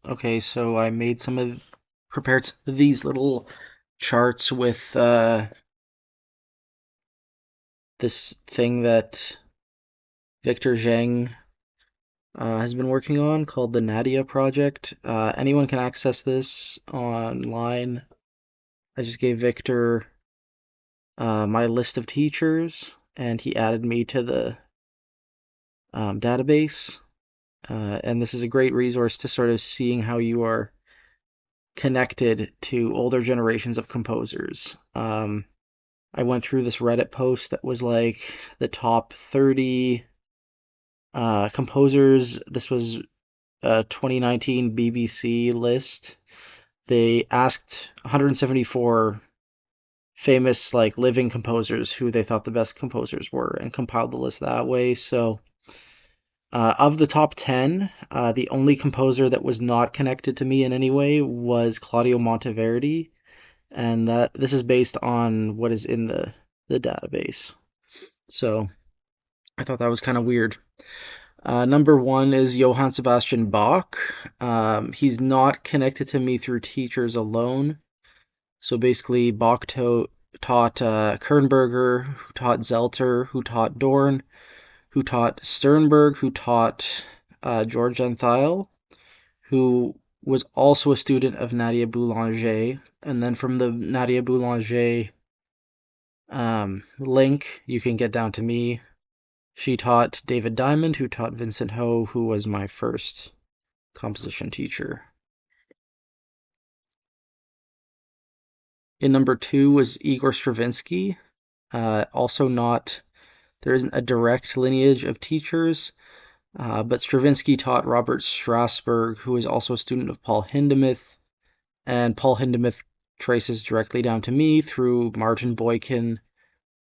Okay, so I made prepared some of these little charts with this thing that Victor Zheng has been working on called the Nadia project. Anyone can access this online. I just gave Victor my list of teachers, and he added me to the database. And this is a great resource to sort of seeing how you are connected to older generations of composers. I went through this Reddit post that was like the top 30 composers. This was a 2019 BBC list. They asked 174 famous like living composers who they thought the best composers were and compiled the list that way. So of the top 10, the only composer that was not connected to me in any way was Claudio Monteverdi, and that this is based on what is in the database. So I thought that was kind of weird. Number one is Johann Sebastian Bach. He's not connected to me through teachers alone. So basically, Bach taught Kernberger, who taught Zelter, who taught Dorn, who taught Sternberg, who taught George Antheil, who was also a student of Nadia Boulanger. And then from the Nadia Boulanger link, you can get down to me. She taught David Diamond, who taught Vincent Ho, who was my first composition teacher. In number two was Igor Stravinsky. Also not, there isn't a direct lineage of teachers, but Stravinsky taught Robert Strasberg, who is also a student of Paul Hindemith, and Paul Hindemith traces directly down to me through Martin Boykin,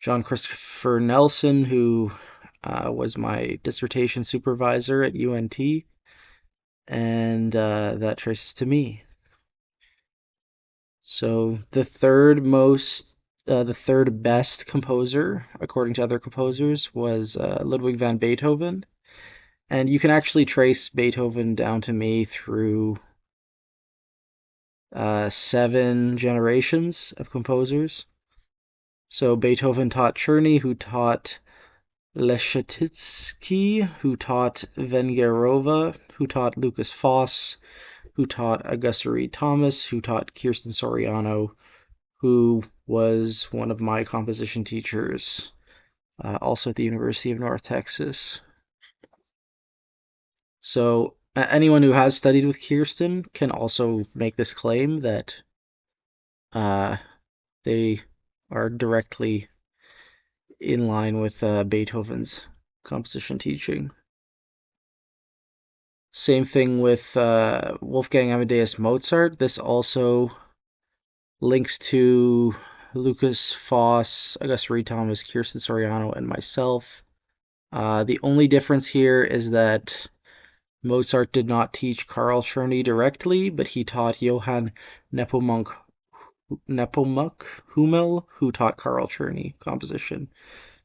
John Christopher Nelson, who was my dissertation supervisor at UNT, and that traces to me. So the third best composer, according to other composers, was Ludwig van Beethoven, and you can actually trace Beethoven down to me through 7 generations of composers. So Beethoven taught Czerny, who taught Leschetizky, who taught Vengerova, who taught Lucas Foss, who taught Augusta Reed Thomas, who taught Kirsten Soriano, who was one of my composition teachers, also at the University of North Texas. So anyone who has studied with Kirsten can also make this claim that they are directly in line with Beethoven's composition teaching. Same thing with Wolfgang Amadeus Mozart. This also links to Lucas Foss, Augusta Reed Thomas, Kirsten Soriano, and myself. The only difference here is that Mozart did not teach Carl Czerny directly, but he taught Johann Nepomuk Hummel, who taught Carl Czerny composition.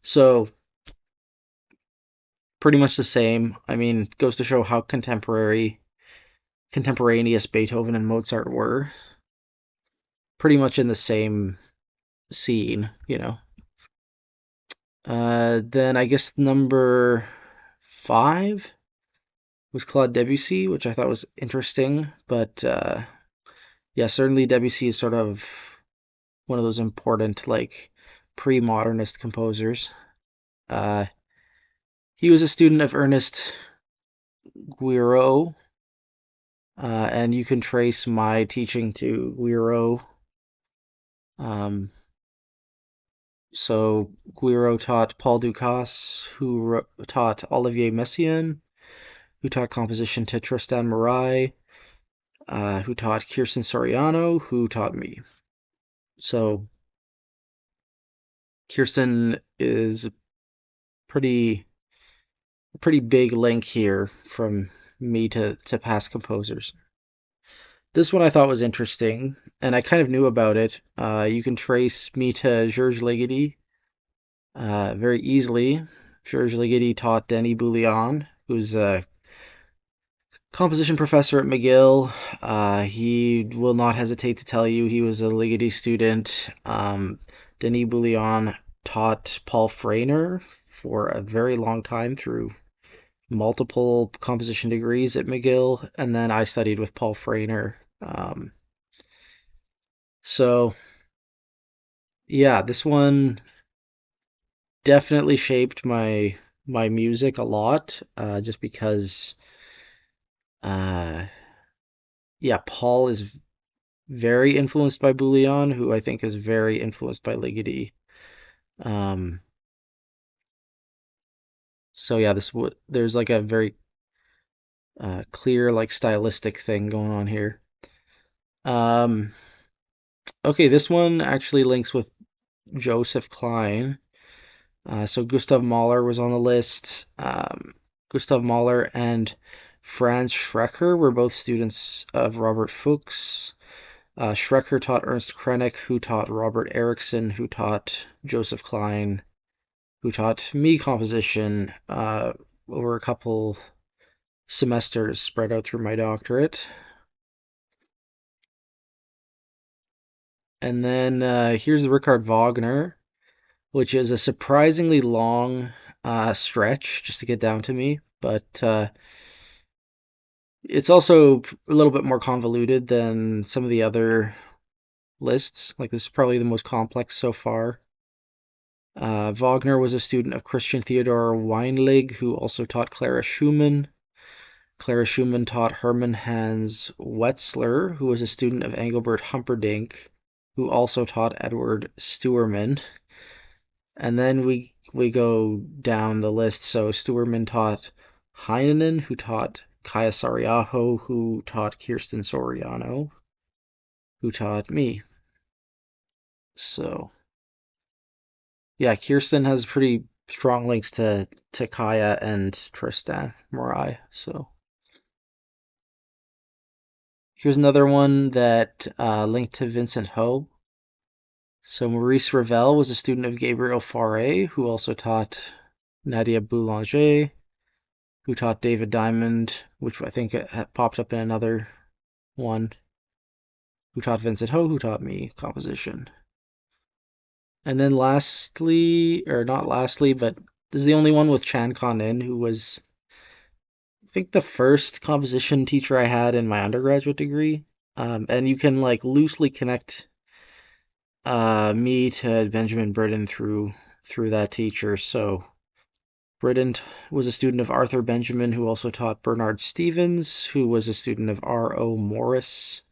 So pretty much the same. I mean, goes to show how contemporaneous Beethoven and Mozart were. Pretty much in the same scene, you know. Then I guess number 5 was Claude Debussy, which I thought was interesting, but yeah, certainly Debussy is sort of one of those important, like, pre-modernist composers. Uh, he was a student of Ernest Guiraud, and you can trace my teaching to Guiraud. So Guiraud taught Paul Dukas, who taught Olivier Messiaen, who taught composition to Tristan Murail, who taught Kirsten Soriano, who taught me. So Kirsten is pretty big link here from me to past composers. This one I thought was interesting, and I kind of knew about it. You can trace me to Gyorgy Ligeti very easily. Gyorgy Ligeti taught Denis Bouillon, who's a Composition professor at McGill. He will not hesitate to tell you he was a Ligeti student. Denis Bouillon taught Paul Freiner for a very long time through multiple composition degrees at McGill, and then I studied with Paul Freiner. So yeah, this one definitely shaped my music a lot, just because uh, yeah, Paul is very influenced by Bouillon, who I think is very influenced by Ligeti. Um, so yeah, there's like a very clear like stylistic thing going on here. Um, okay, this one actually links with Joseph Klein. So Gustav Mahler was on the list. Gustav Mahler and Franz Schrecker were both students of Robert Fuchs. Schrecker taught Ernst Krenek, who taught Robert Ericsson, who taught Joseph Klein, who taught me composition over a couple semesters spread out through my doctorate. And then here's Richard Wagner, which is a surprisingly long stretch just to get down to me, but it's also a little bit more convoluted than some of the other lists. Like this is probably the most complex so far. Wagner was a student of Christian Theodor Weinlig, who also taught Clara Schumann. Clara Schumann taught Hermann Hans Wetzler, who was a student of Engelbert Humperdinck, who also taught Edward Stuermann. And then we go down the list. So Stuermann taught Heinonen, who taught Kaya Sariaho, who taught Kirsten Soriano, who taught me. So yeah, Kirsten has pretty strong links to Kaya and Tristan Morai. So here's another one that linked to Vincent Ho. So Maurice Ravel was a student of Gabriel Fauré, who also taught Nadia Boulanger, who taught David Diamond, which I think popped up in another one, who taught Vincent Ho, who taught me composition. And then lastly, or not lastly, but this is the only one with Chan Con-in, who was, I think, the first composition teacher I had in my undergraduate degree. And you can like loosely connect me to Benjamin Britten through that teacher. So Britten was a student of Arthur Benjamin, who also taught Bernard Stevens, who was a student of R.O. Morris,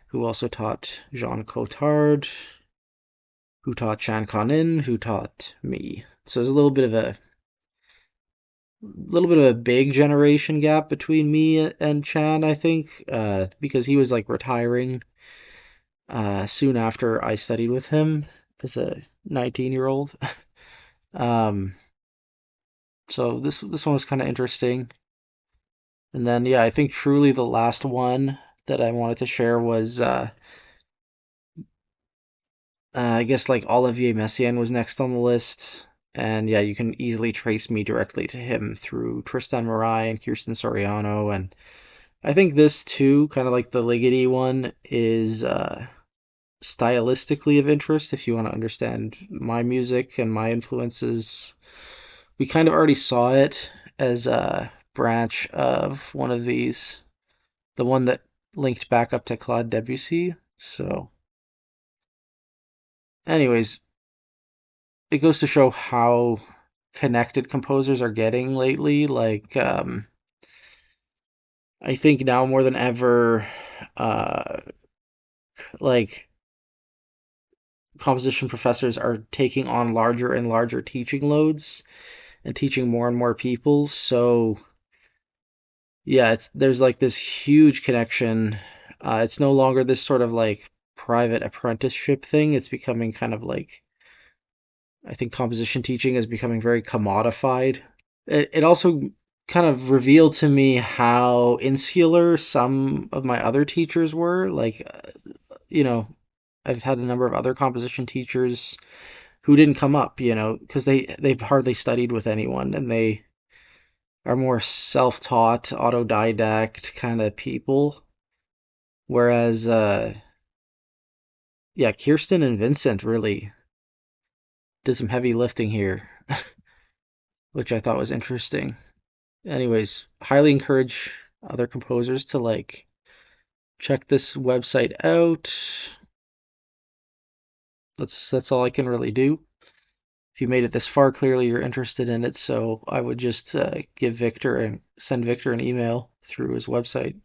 who also taught Jean Cotard, who taught Chan Con-in, who taught me. So there's a little bit of a big generation gap between me and Chan, I think, because he was like retiring soon after I studied with him as a 19-year-old. Um, so this one was kind of interesting. And then yeah, I think truly the last one that I wanted to share was I guess like Olivier Messiaen was next on the list. And yeah, you can easily trace me directly to him through Tristan Morai and Kirsten Soriano. And I think this too, kind of like the Ligeti one, is stylistically of interest if you want to understand my music and my influences. We kind of already saw it as a branch of one of these, the one that linked back up to Claude Debussy. So, anyways, it goes to show how connected composers are getting lately. Like, I think now more than ever, uh, like composition professors are taking on larger and larger teaching loads and teaching more and more people. So yeah, there's like this huge connection. It's no longer this sort of like private apprenticeship thing. It's becoming kind of like, I think composition teaching is becoming very commodified. It also kind of revealed to me how insular some of my other teachers were. Like, you know, I've had a number of other composition teachers who didn't come up, because they've hardly studied with anyone, and are more self-taught, autodidact kind of people. Whereas, yeah, Kirsten and Vincent really did some heavy lifting here, which I thought was interesting. Anyways, highly encourage other composers to like check this website out. That's all I can really do. If you made it this far, clearly you're interested in it, so I would just send Victor an email through his website.